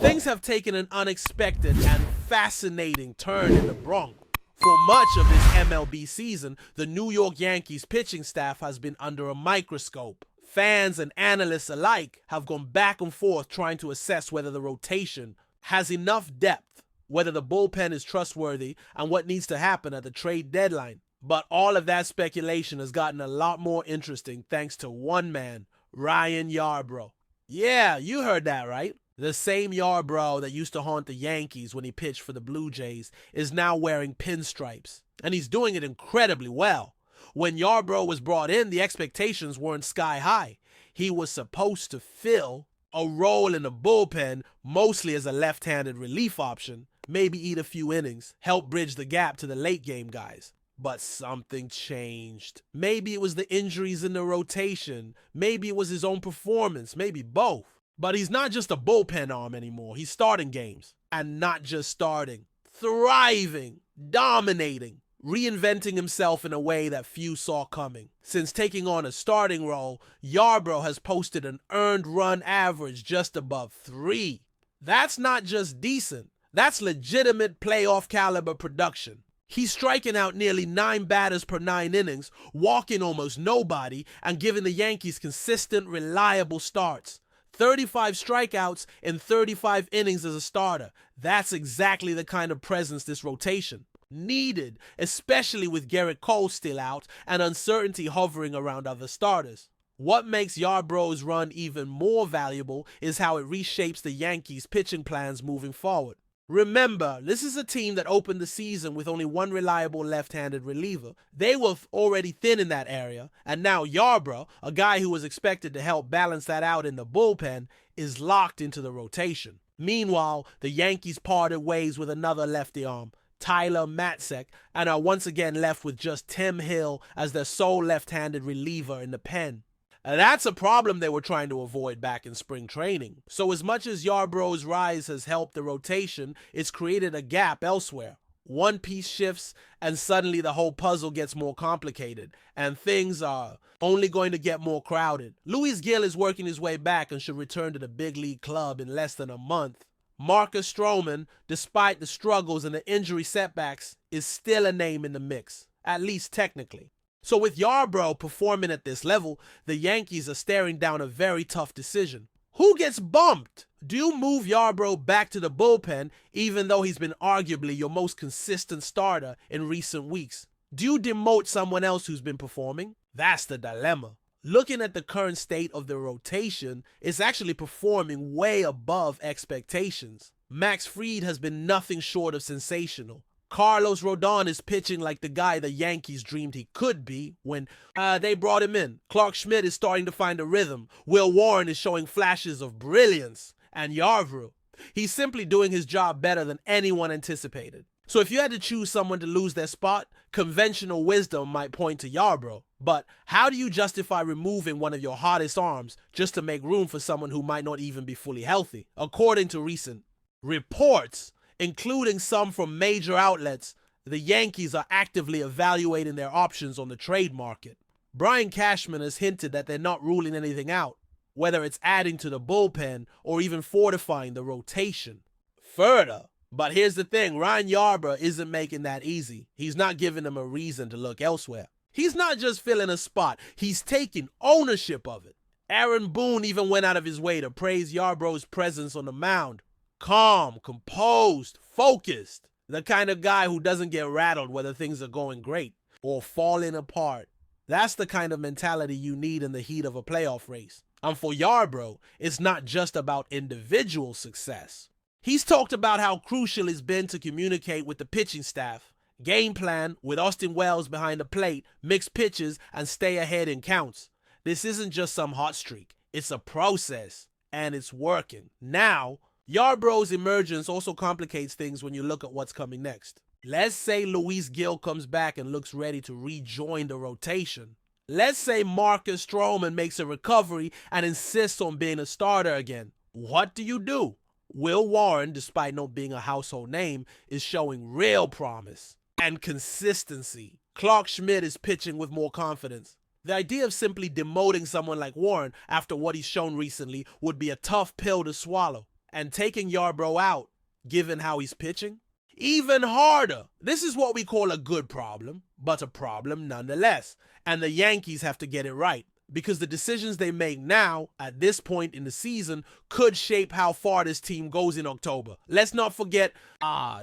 Things have taken an unexpected and fascinating turn in the Bronx. For much of this MLB season, the New York Yankees pitching staff has been under a microscope. Fans and analysts alike have gone back and forth trying to assess whether the rotation has enough depth, whether the bullpen is trustworthy, and what needs to happen at the trade deadline. But all of that speculation has gotten a lot more interesting thanks to one man, Ryan Yarbrough. Yeah, you heard that right. The same Yarbrough that used to haunt the Yankees when he pitched for the Blue Jays is now wearing pinstripes, and he's doing it incredibly well. When Yarbrough was brought in, the expectations weren't sky high. He was supposed to fill a role in the bullpen, mostly as a left-handed relief option, maybe eat a few innings, help bridge the gap to the late game guys. But something changed. Maybe it was the injuries in the rotation, maybe it was his own performance, maybe both. But he's not just a bullpen arm anymore. He's starting games. And not just starting. Thriving. Dominating. Reinventing himself in a way that few saw coming. Since taking on a starting role, Yarbrough has posted an earned run average just above 3. That's not just decent. That's legitimate playoff caliber production. He's striking out nearly 9 batters per 9 innings, walking almost nobody, and giving the Yankees consistent, reliable starts. 35 strikeouts in 35 innings as a starter. That's exactly the kind of presence this rotation needed, especially with Garrett Cole still out and uncertainty hovering around other starters. What makes Yarbrough's run even more valuable is how it reshapes the Yankees' pitching plans moving forward. Remember, this is a team that opened the season with only one reliable left-handed reliever. They were already thin in that area, and now Yarbrough, a guy who was expected to help balance that out in the bullpen, is locked into the rotation. Meanwhile, the Yankees parted ways with another lefty arm, Tyler Matzek, and are once again left with just Tim Hill as their sole left-handed reliever in the pen. That's a problem they were trying to avoid back in spring training. So as much as Yarbrough's rise has helped the rotation, it's created a gap elsewhere. One piece shifts and suddenly the whole puzzle gets more complicated, and things are only going to get more crowded. Luis Gil is working his way back and should return to the big league club in less than a month. Marcus Stroman, despite the struggles and the injury setbacks, is still a name in the mix, at least technically. So with Yarbrough performing at this level, the Yankees are staring down a very tough decision. Who gets bumped? Do you move Yarbrough back to the bullpen, even though he's been arguably your most consistent starter in recent weeks? Do you demote someone else who's been performing? That's the dilemma. Looking at the current state of the rotation, it's actually performing way above expectations. Max Fried has been nothing short of sensational. Carlos Rodon is pitching like the guy the Yankees dreamed he could be when they brought him in. Clark Schmidt is starting to find a rhythm. Will Warren is showing flashes of brilliance. And Yarbrough, he's simply doing his job better than anyone anticipated. So if you had to choose someone to lose their spot, conventional wisdom might point to Yarbrough. But how do you justify removing one of your hottest arms just to make room for someone who might not even be fully healthy? According to recent reports, including some from major outlets, the Yankees are actively evaluating their options on the trade market. Brian Cashman has hinted that they're not ruling anything out, whether it's adding to the bullpen or even fortifying the rotation further. But here's the thing, Ryan Yarbrough isn't making that easy. He's not giving them a reason to look elsewhere. He's not just filling a spot, he's taking ownership of it. Aaron Boone even went out of his way to praise Yarbrough's presence on the mound. Calm, composed, focused. The kind of guy who doesn't get rattled whether things are going great or falling apart. That's the kind of mentality you need in the heat of a playoff race. And for Yarbrough, it's not just about individual success. He's talked about how crucial it's been to communicate with the pitching staff, game plan with Austin Wells behind the plate, mix pitches, and stay ahead in counts. This isn't just some hot streak. It's a process, and it's working. Now, Yarbrough's emergence also complicates things when you look at what's coming next. Let's say Luis Gil comes back and looks ready to rejoin the rotation. Let's say Marcus Stroman makes a recovery and insists on being a starter again. What do? Will Warren, despite not being a household name, is showing real promise and consistency. Clark Schmidt is pitching with more confidence. The idea of simply demoting someone like Warren after what he's shown recently would be a tough pill to swallow. and taking Yarbrough out, given how he's pitching, even harder. This is what we call a good problem, but a problem nonetheless. And the Yankees have to get it right, because the decisions they make now, at this point in the season, could shape how far this team goes in October. Let's not forget,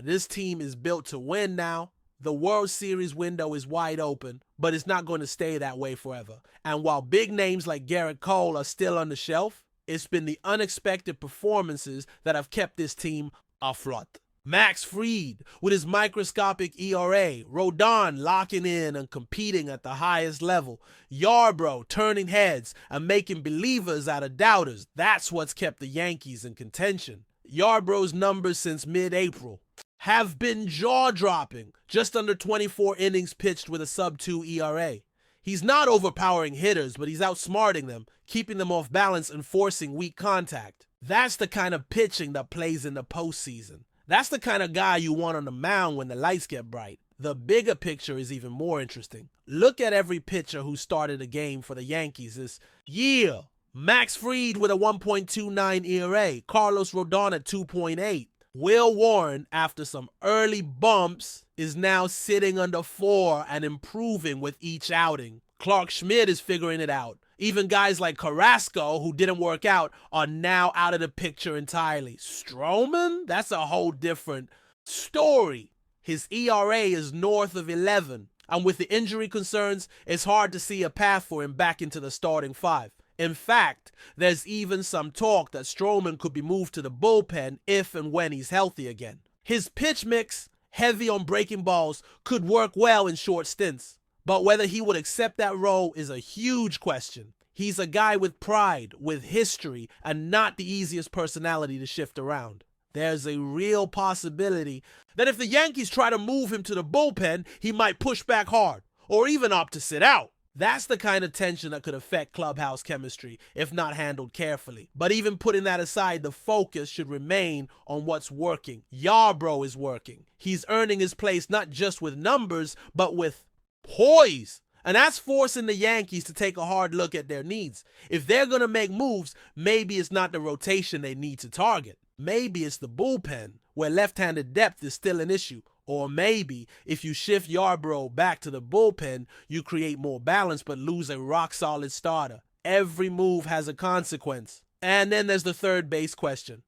this team is built to win now. The World Series window is wide open, but it's not going to stay that way forever. And while big names like Gerrit Cole are still on the shelf, it's been the unexpected performances that have kept this team afloat. Max Fried with his microscopic ERA, Rodon locking in and competing at the highest level, Yarbrough turning heads and making believers out of doubters. That's what's kept the Yankees in contention. Yarbrough's numbers since mid-April have been jaw-dropping, just under 24 innings pitched with a sub-2 ERA. He's not overpowering hitters, but he's outsmarting them, keeping them off balance and forcing weak contact. That's the kind of pitching that plays in the postseason. That's the kind of guy you want on the mound when the lights get bright. The bigger picture is even more interesting. Look at every pitcher who started a game for the Yankees this year. Max Fried with a 1.29 ERA, Carlos Rodon at 2.8. Will Warren, after some early bumps, is now sitting under 4 and improving with each outing. Clark Schmidt is figuring it out. Even guys like Carrasco, who didn't work out, are now out of the picture entirely. Stroman? That's a whole different story. His ERA is north of 11, and with the injury concerns, it's hard to see a path for him back into the starting 5. In fact, there's even some talk that Stroman could be moved to the bullpen if and when he's healthy again. His pitch mix, heavy on breaking balls, could work well in short stints. But whether he would accept that role is a huge question. He's a guy with pride, with history, and not the easiest personality to shift around. There's a real possibility that if the Yankees try to move him to the bullpen, he might push back hard, or even opt to sit out. That's the kind of tension that could affect clubhouse chemistry if not handled carefully. But even putting that aside, the focus should remain on what's working. Yarbrough is working. He's earning his place not just with numbers, but with poise. And that's forcing the Yankees to take a hard look at their needs. If they're going to make moves, maybe it's not the rotation they need to target. Maybe it's the bullpen, where left-handed depth is still an issue. Or maybe if you shift Yarbrough back to the bullpen, you create more balance but lose a rock-solid starter. Every move has a consequence. And then there's the third base question.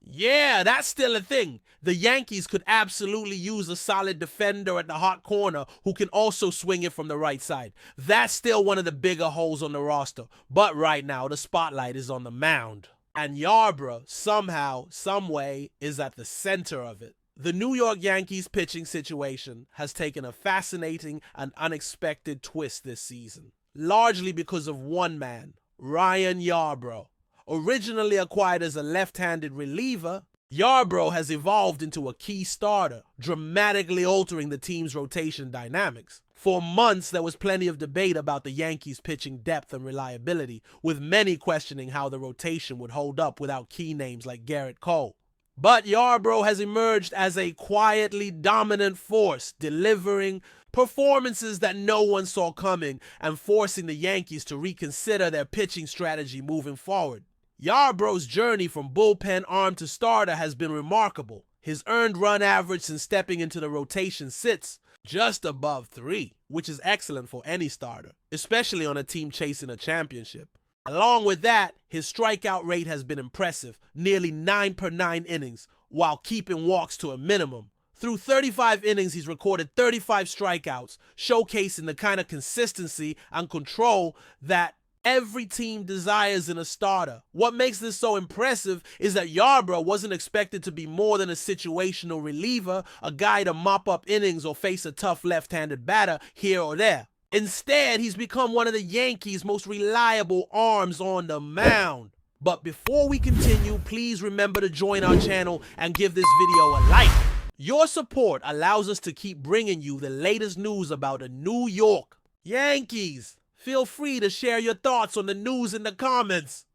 Yeah, that's still a thing. The Yankees could absolutely use a solid defender at the hot corner who can also swing it from the right side. That's still one of the bigger holes on the roster. But right now, the spotlight is on the mound. And Yarbrough, somehow, someway, is at the center of it. The New York Yankees pitching situation has taken a fascinating and unexpected twist this season, largely because of one man, Ryan Yarbrough. Originally acquired as a left-handed reliever, Yarbrough has evolved into a key starter, dramatically altering the team's rotation dynamics. For months, there was plenty of debate about the Yankees' pitching depth and reliability, with many questioning how the rotation would hold up without key names like Gerrit Cole. But Yarbrough has emerged as a quietly dominant force, delivering performances that no one saw coming and forcing the Yankees to reconsider their pitching strategy moving forward. Yarbrough's journey from bullpen arm to starter has been remarkable. His earned run average since stepping into the rotation sits just above 3, which is excellent for any starter, especially on a team chasing a championship. Along with that, his strikeout rate has been impressive, nearly 9 per 9 innings, while keeping walks to a minimum. Through 35 innings, he's recorded 35 strikeouts, showcasing the kind of consistency and control that every team desires in a starter. What makes this so impressive is that Yarbrough wasn't expected to be more than a situational reliever, a guy to mop up innings or face a tough left-handed batter here or there. Instead, he's become one of the Yankees' most reliable arms on the mound. But before we continue, please remember to join our channel and give this video a like. Your support allows us to keep bringing you the latest news about the New York Yankees. Feel free to share your thoughts on the news in the comments.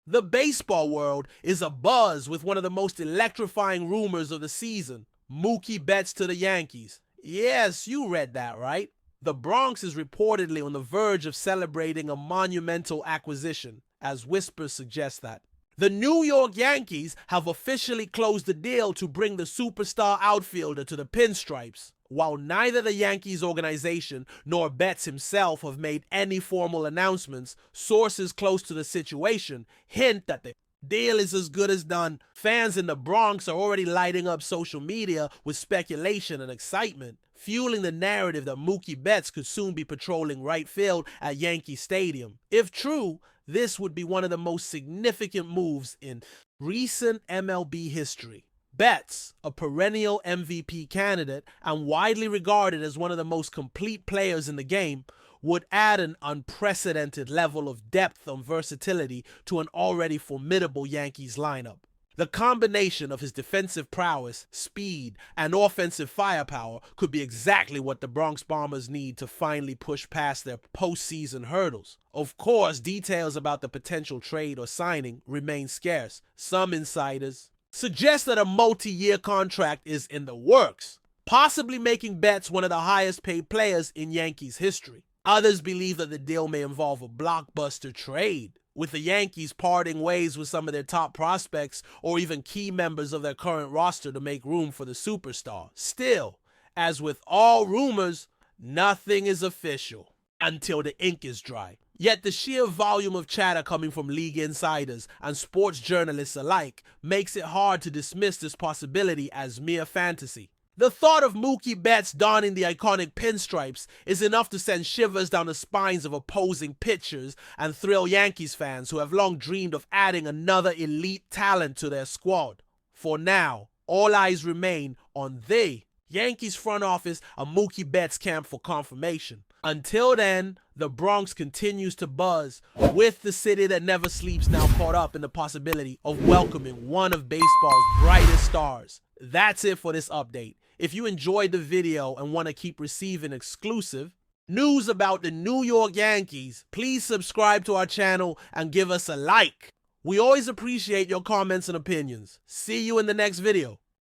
The baseball world is abuzz with one of the most electrifying rumors of the season, MOOKIE Betts to the Yankees. Yes, you read that right. The Bronx is reportedly on the verge of celebrating a monumental acquisition, as whispers suggest that. The New York Yankees have officially closed the deal to bring the superstar outfielder to the pinstripes. While neither the Yankees organization nor Betts himself have made any formal announcements, sources close to the situation hint that the deal is as good as done. Fans in the Bronx are already lighting up social media with speculation and excitement, fueling the narrative that Mookie Betts could soon be patrolling right field at Yankee Stadium. If true, this would be one of the most significant moves in recent MLB history. Betts, a perennial MVP candidate and widely regarded as one of the most complete players in the game, would add an unprecedented level of depth and versatility to an already formidable Yankees lineup. The combination of his defensive prowess, speed, and offensive firepower could be exactly what the Bronx Bombers need to finally push past their postseason hurdles. Of course, details about the potential trade or signing remain scarce. Some insiders suggest that a multi-year contract is in the works, possibly making Betts one of the highest paid players in Yankees history. Others believe that the deal may involve a blockbuster trade, with the Yankees parting ways with some of their top prospects or even key members of their current roster to make room for the superstar. Still, as with all rumors, nothing is official until the ink is dry. Yet the sheer volume of chatter coming from league insiders and sports journalists alike makes it hard to dismiss this possibility as mere fantasy. The thought of Mookie Betts donning the iconic pinstripes is enough to send shivers down the spines of opposing pitchers and thrill Yankees fans who have long dreamed of adding another elite talent to their squad. For now, all eyes remain on the Yankees front office and Mookie Betts camp for confirmation. Until then, the Bronx continues to buzz, with the city that never sleeps now caught up in the possibility of welcoming one of baseball's brightest stars. That's it for this update. If you enjoyed the video and want to keep receiving exclusive news about the New York Yankees, please subscribe to our channel and give us a like. We always appreciate your comments and opinions. See you in the next video.